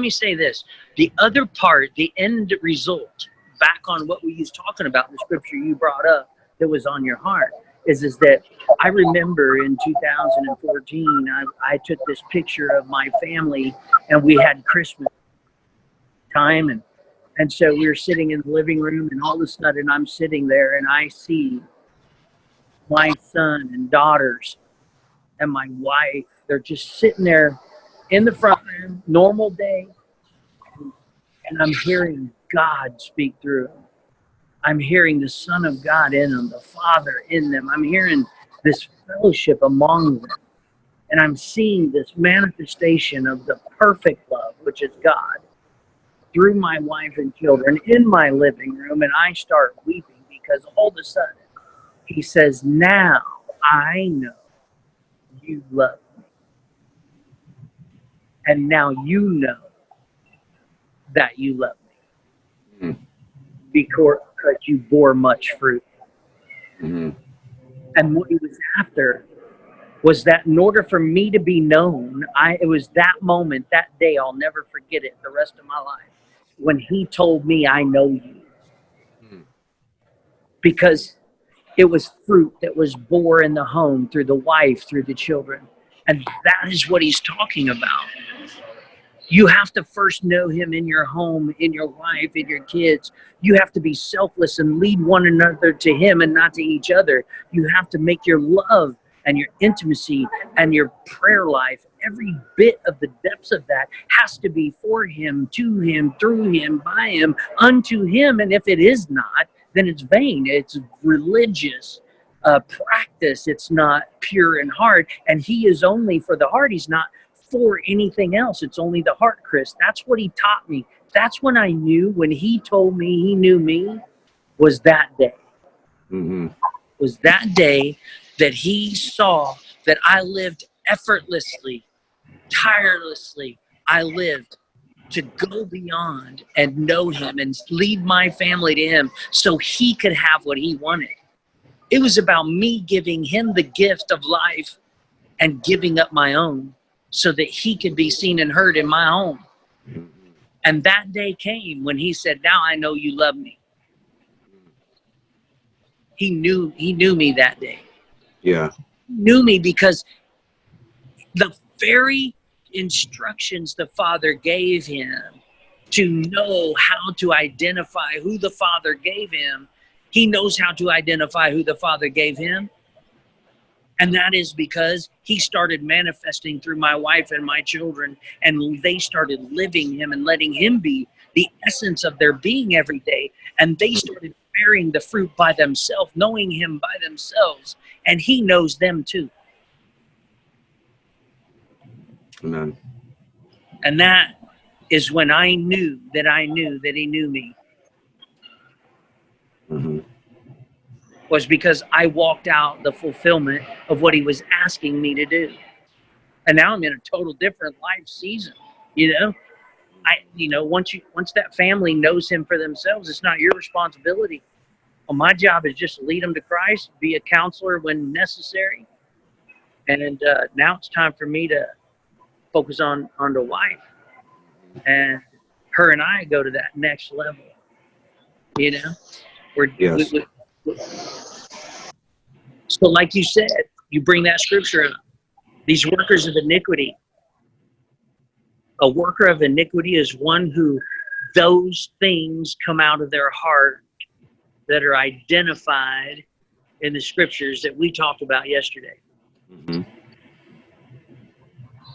let me say this. The other part, the end result, back on what we was talking about in the scripture you brought up that was on your heart, is that I remember in 2014, I took this picture of my family, and we had Christmas time, and so we were sitting in the living room, and all of a sudden I'm sitting there and I see my son and daughters and my wife. They're just sitting there in the front room, normal day, and I'm hearing God speak through them. I'm hearing the Son of God in them, the Father in them. I'm hearing this fellowship among them. And I'm seeing this manifestation of the perfect love, which is God, through my wife and children in my living room. And I start weeping because all of a sudden he says, now I know you love me. And now you know that you love me. Because you bore much fruit. And what he was after was that in order for me to be known, it was that moment, that day, I'll never forget it the rest of my life, when he told me, I know you. Because it was fruit that was born in the home through the wife, through the children. And that is what he's talking about. You have to first know him in your home, in your wife, in your kids. You have to be selfless and lead one another to him and not to each other. You have to make your love and your intimacy and your prayer life, every bit of the depths of that has to be for him, to him, through him, by him, unto him. And if it is not, then it's vain. It's religious practice. It's not pure in heart. And he is only for the heart. He's not for anything else. It's only the heart, Chris. That's what he taught me. That's when I knew, when he told me he knew me, was that day. Was that day that he saw that I lived effortlessly, tirelessly. I lived to go beyond and know him and lead my family to him so he could have what he wanted. It was about me giving him the gift of life and giving up my own so that he could be seen and heard in my home. And that day came when he said, now I know you love me. He knew me that day. Yeah. He knew me because the very instructions the Father gave him to know how to identify who the Father gave him, he knows how to identify who the Father gave him. And that is because he started manifesting through my wife and my children, and they started living him and letting him be the essence of their being every day. And they started bearing the fruit by themselves, knowing him by themselves, and he knows them too. Amen. And that is when I knew that he knew me. Was because I walked out the fulfillment of what he was asking me to do. And now I'm in a total different life season, you know? Once that family knows him for themselves, it's not your responsibility. Well, my job is just to lead them to Christ, be a counselor when necessary. And now it's time for me to focus on the wife. And her and I go to that next level, you know? Yes. So like you said, you bring that scripture up. These workers of iniquity. A worker of iniquity is one who those things come out of their heart that are identified in the scriptures that we talked about yesterday.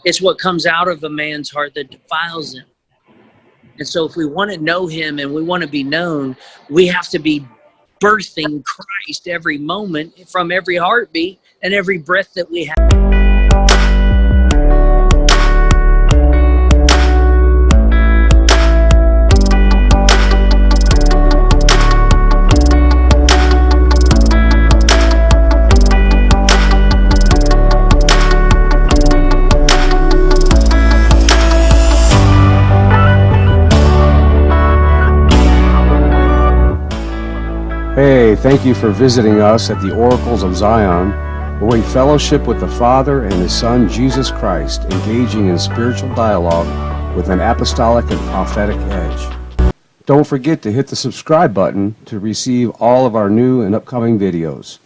It's what comes out of a man's heart that defiles him. And so if we want to know him and we want to be known, we have to be birthing Christ every moment from every heartbeat and every breath that we have. Hey, thank you for visiting us at the Oracles of Zion, where we fellowship with the Father and His Son, Jesus Christ, engaging in spiritual dialogue with an apostolic and prophetic edge. Don't forget to hit the subscribe button to receive all of our new and upcoming videos.